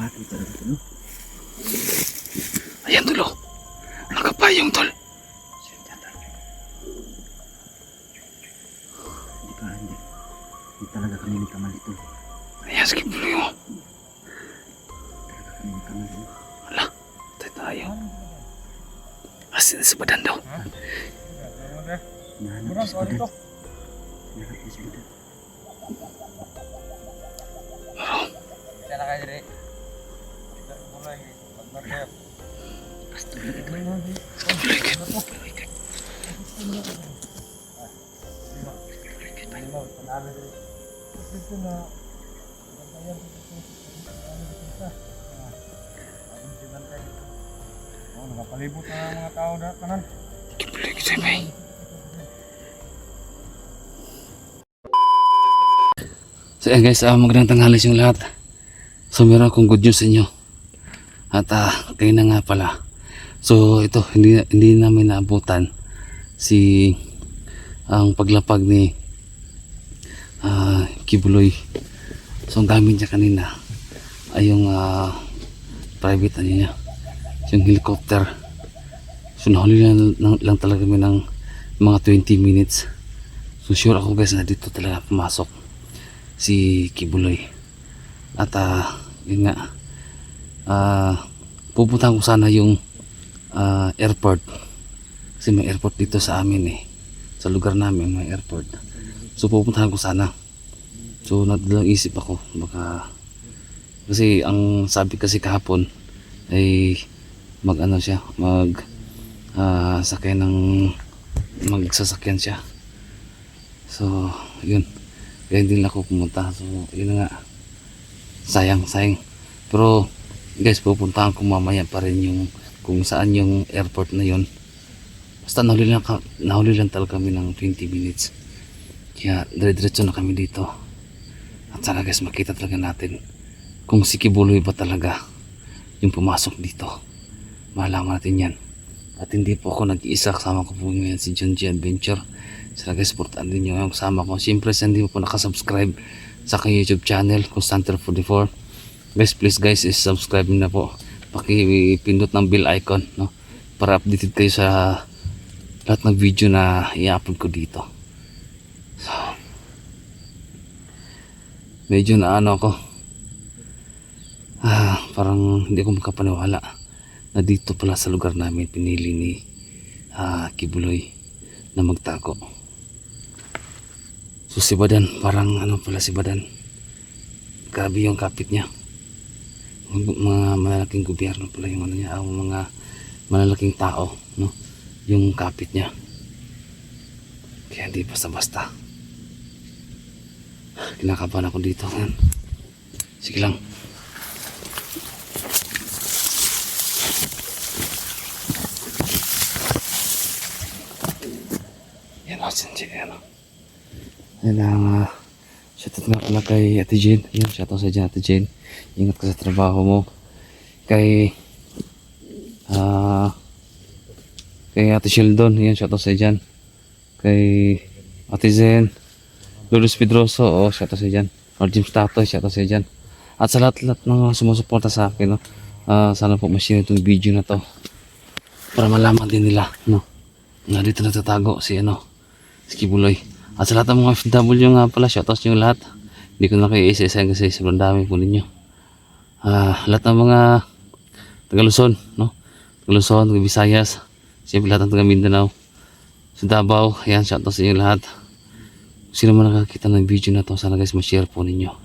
Mati talaga ito, no? Ayan dulo. Nakapayong tol. Hindi talaga kami nagkamali ito. Ayan, sige po yun. Talaga kami nagkamali. Wala, tayo. Asin sa badan daw. Nahanap sa badan. Nahanap sa badan. Oh. Bisa na kayo rin. Mulai. Magmarker. Nakapalibot na mga tao na kanan. Kipuloy kita may. So ayan guys, magandang tanghali sa inyong lahat. So meron akong good news sa inyo. At kayo na nga pala. So ito, hindi namin naabutan si ang paglapag ni Kibuloy. So ang gamit niya kanina ay yung private niya, yung helicopter. So nahuli lang talaga kami ng mga 20 minutes. So sure ako guys na dito talaga pumasok si Kibuloy. At yun nga, pupuntahan ko sana yung airport, kasi may airport dito sa amin sa lugar namin may airport. So pupuntahan ko sana. So nadalang isip ako baka, kasi ang sabi kasi kahapon ay magsasakyan siya. So yun, kaya hindi lang ako pumunta. So yun na nga, sayang. Pero guys, pupuntahan ko mamaya pa rin yung kung saan yung airport na yun. Basta nahuli lang talaga kami ng 20 minutes. Kaya dire-diretso na kami dito. At sana guys, makita talaga natin kung si Kibuloy ba talaga yung pumasok dito. Malaman natin yan. At hindi po ako nag-iisa, kasama ko po ngayon si John G Adventure. Sana guys, supportan din nyo yung kasama ko. Siyempre, sa hindi mo po nakasubscribe sa aking YouTube channel, Constanter44, guys, please guys, is-subscribe na po. Pakipindot ng bell icon, no? Para updated kayo sa lahat ng video na i-upload ko dito. So, medyo na ako, parang hindi ko makapaniwala na dito pala sa lugar namin pinili ni Kibuloy na magtago. So si Badan, parang pala si Badan, grabe yung kapit niya. Mga malalaking gobyerno pala yung niya, mga malalaking tao, no? Yung kapit niya. Kaya hindi basta-basta. Kinakabahan ako dito. Sige lang. Yan o, yan o. Yan ang shoutout nga pala kay Ate Jane. Yan, shoutout sa dyan, Ate Jane. Ingat ka sa trabaho mo. Kay Ate Sheldon, yan, shoutout sa dyan. Kay Ate Zen, Lourdes Pedroso, shoutout sa dyan. Or James Tato, shoutout sa dyan. At sa lahat-lahat ng sumusuporta sa akin, no? Sana po ma-share itong video na to para malaman din nila, no? Na dito natatago si Kibuloy. At sa lahat ng mga FW nga pala, shoutouts nyo lahat. Hindi ko na kayo isa-isa kasi sobrang dami po ninyo. Lahat ng mga taga Luzon, no? Taga Luzon, taga Visayas, siyempre lahat ng taga Mindanao, sa Davao, ayan, shoutouts sa inyo lahat. Kung sino man nakakita ng video na to, sana guys ma-share po ninyo.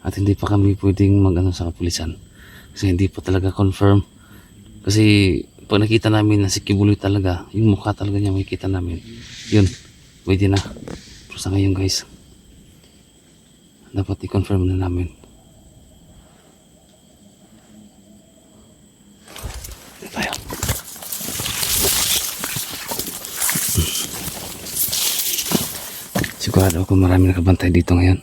At hindi pa kami pwedeng sa kapulisan kasi hindi pa talaga confirm. Kasi pag nakita namin na si Kibuloy talaga, yung mukha talaga niya makikita namin, yun, pwede na. Pero sa ngayon guys, dapat i-confirm na namin. Ito tayo. Sigurado ako marami nakabantay dito ngayon.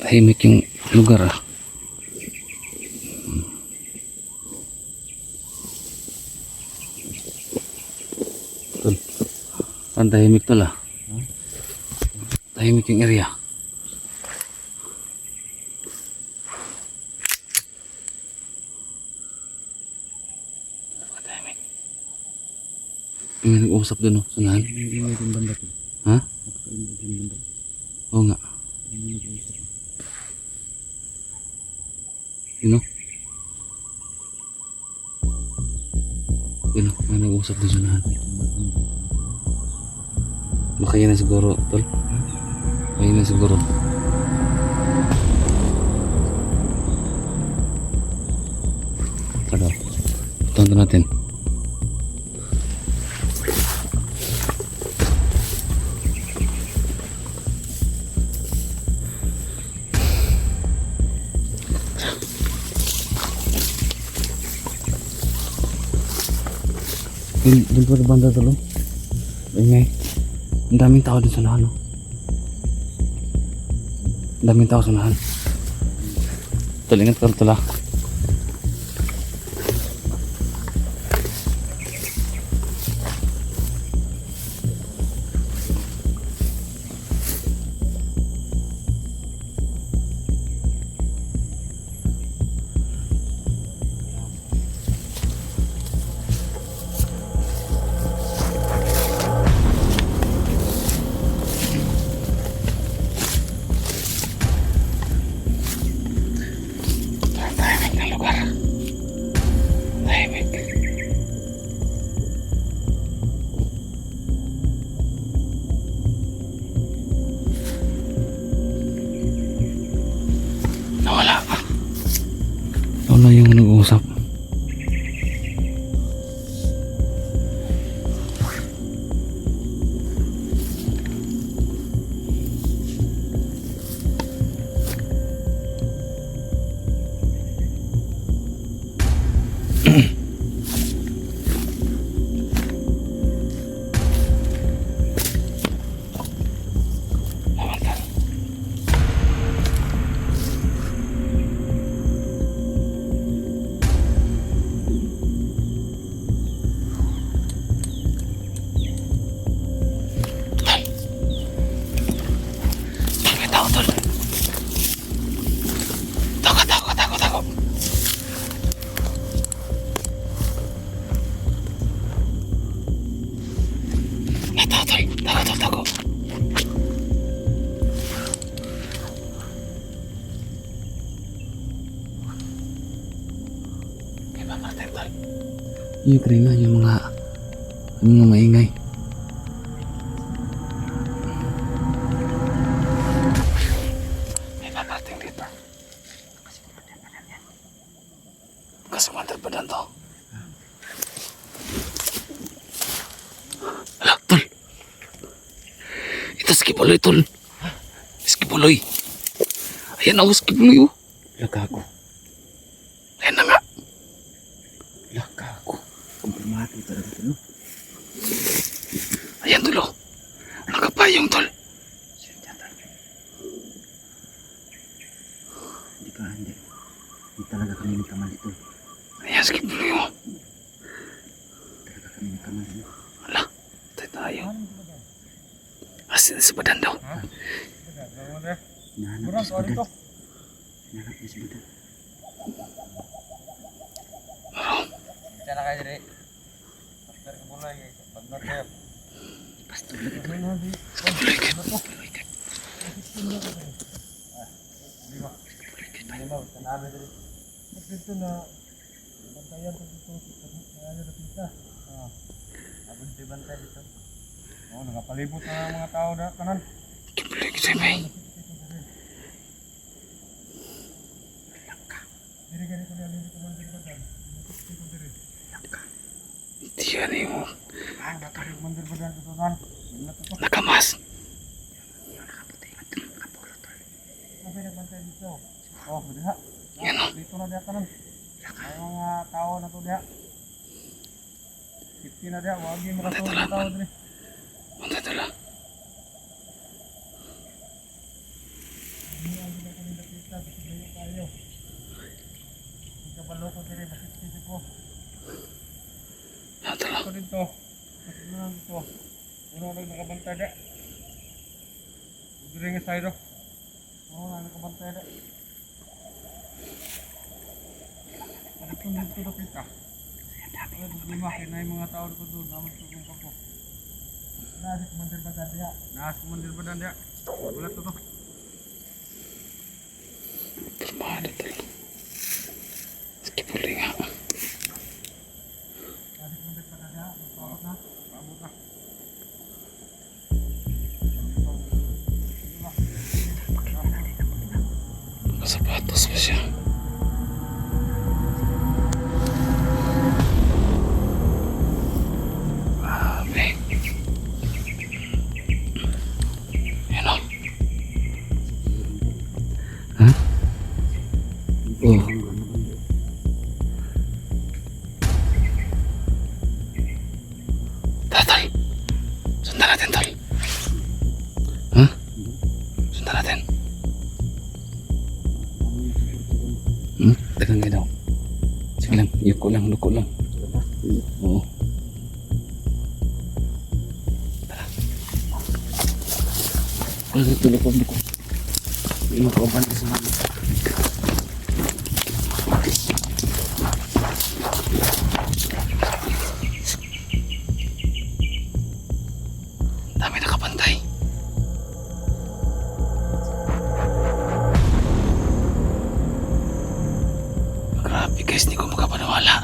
Tahimik yung lugar ah. Tol. Ang tahimik tol ah. Tahimik yung area. Tahimik. May nag-uusap dun oh, sunahan. Hindi mo yung banda ko. Ha? Napakaingay yung banda. Oo nga. Ano nag-uusap? Yun oh. Yun oh, may nag-uusap dun sunahan. Baka yun na siguro, tol. Baka yun na siguro. Ano? Tonto natin. Dun po sa banda tol. Ingay. Ang daming tao dun sa unahan, no? Ang daming tao sa unahan. Tol, ingat ka tol ah. Tahimik na lugar. Tahimik. Nawala. Nawala yung nag-uusap. Tago. Kaya ba natin tol? Yung kanina, yung mga maingay. May paparating dito. Kasi mantar pa dan to. Hala, tol. Ito skipuloy, tol. Skipuloy. Ayan ako, skipuloy, oh. Laka ako. Ayan na nga. Laka ako. Kumpirmado talaga ito, no? Ayan, tol, oh. Nakapayong, tol. Siya tol. Hindi. Hindi talaga kami nagkamali, tol. Ayan, skipuloy, oh. Talaga kami nagkamali, no? Hala, tayo. Asin sa badan daw. Hinahanap niya si Badan. Hinahanap niya si Badan. Diyan na kayo diri. Pastor ka muna guys. Pagnar kayo. Basta Lima, tanabi diri. Dito na bantayan ko dito. Kaya dito kita. Abon di bantay dito. Oh, nakapalibot na ang mga tao na kanan. Skipuloy, kasi may. Diri gani ko diri ko man diri badan. Dito diri. Hindi yan yung Nakari mandir badan dito nan. nakamas. Sabi na bantay dito. Oh, diha. Yan, oh. Dito na diha kanan. Ay mga tao na to diha. 50 na diha, wagi makatulog ng tao diri. Punta tol, ah. Hindi ang ginagawa nila kabalo ko diri masip ko. Natala. Ako dito. Masip dito. Uno lang nakabantay da. Diri nga side. Oh, nakabantay da. Ano kung dito na kita? Ano problema kaya na yung mga tao dito doon naman sa kong kampo. Nasa kumandir ba danda? Nasa kumandir ba danda? Wala to to. Permada talo. Skipuli nga. Nasa kumandir ba danda? Pabot na. Pabot na. Sapatos pa siya. Grabe. Yan o. Ha? Oh. Tol. Sundan natin, tol. Ha? Sundan natin. Dagang daw. Sige lang, yuko lang, luko lang. Oo. Tara. Ano ito, luko. Luko pa na sa mga. Dami nakapantay. Grabe guys, hindi ko makapaniwala.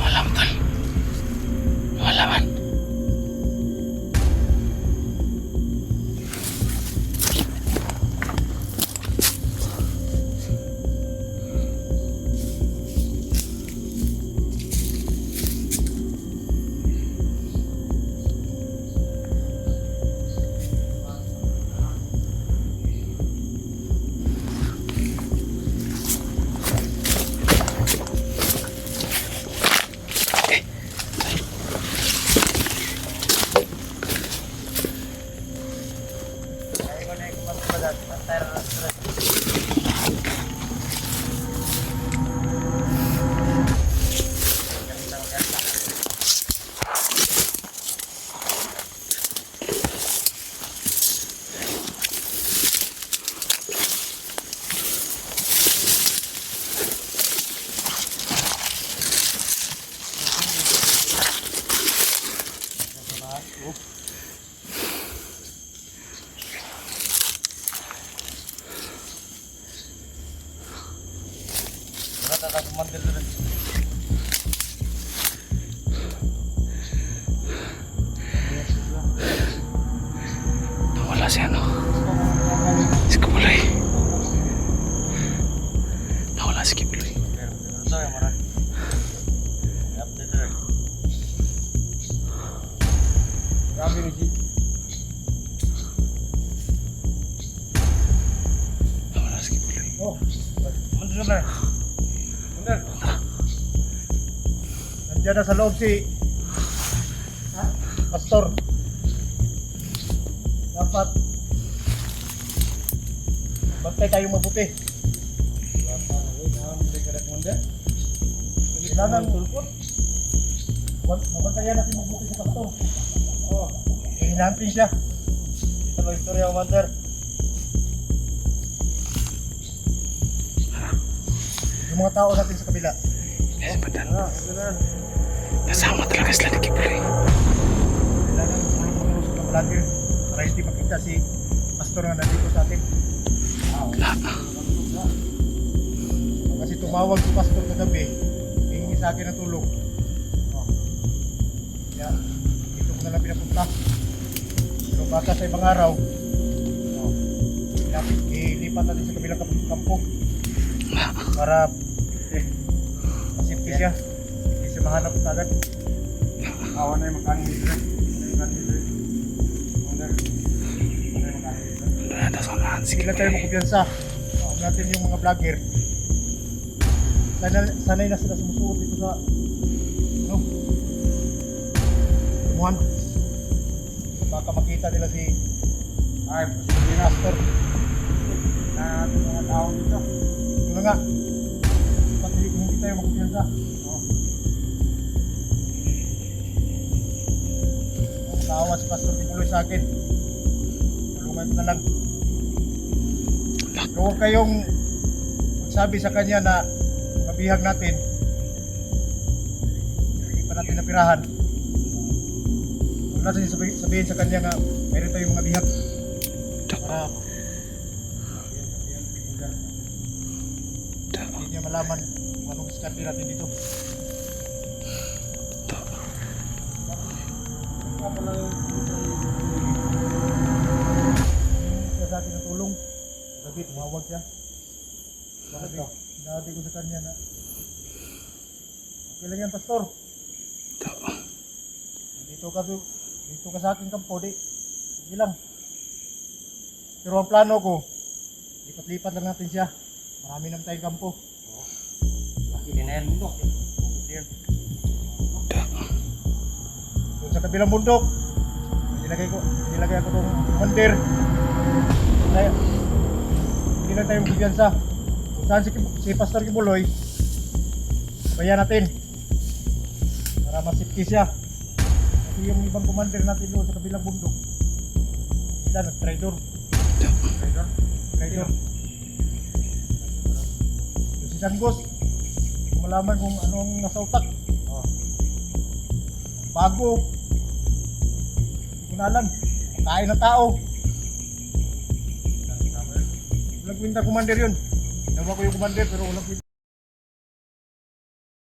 Wala mo tol. Wala man. Wala si ano. Si Kibuloy. Nawala si Kibuloy. Grabe ni G. Nawala si Kibuloy. Oh, mundur na. Mundur. Nandiyan na sa loob si Pastor. Dapat bantay tayo mabuti. Kailangan tulpot. Mabantayan natin mabuti sa Pastor. Oh, hinahantin siya. Ito ang istorya, Commander. Yung mga tao natin sa kabila. Yes, padan. Kailangan Kasama talaga sila ni Kibuloy. magkaroon sa kabalagir para hindi makita si Pastor na nandito sa atin. Lahat na. Kasi tumawag si Pastor kagabi, sa akin ng tulong. Oh. Kaya, dito ko na lang pinapunta. Pero baka sa ibang araw, oh, ilipat natin sa kabilang kampo. Para, masimpi siya. Hindi siya mahanap agad. Awan na yung makanin dito. Hindi na tayo makumpiyansa. Huwag natin yung mga vlogger. Sanay na sila sumusuot dito sa ano? Tumuhan. Baka makita nila si Pastor na ating mga tao dito. Yun na nga. Pati hindi tayo makumpiyansa. Naawa si Pastor Tibuloy sa akin. Tulungan ko na lang. Pero huwag kayong magsabi sa kanya na mabihag natin. Hindi pa natin napirahan. Huwag natin sabihin sa kanya na mayroon tayong mga bihag. Para hindi niya malaman kung anong skarte natin dito. Siya sa akin ng tulong. Sabi, tumawag siya. Sinabi ko sa kanya na okay lang yan, Pastor. Dito ka sa aking kampo, di. Sige lang. Pero ang plano ko, lipat-lipat lang natin siya. Marami naman tayong kampo. Laki din na yan, bundok. Doon sa kabilang bundok, nilagay ako itong commander. Kaya, hindi lang tayo magbibiyansa. Kung saan si Pastor Kibuloy, sabayan natin. Para masipki siya. Kasi yung ibang commander natin doon sa kabilang bundok, sila nag-trader. Trader. Yung si Sanggos, kung malaman kung anong nasa utak. Bago. Hindi ko na alam. Kain ng tao. Walang kwenta commander yun. Nawa ko yung commander pero walang kwenta.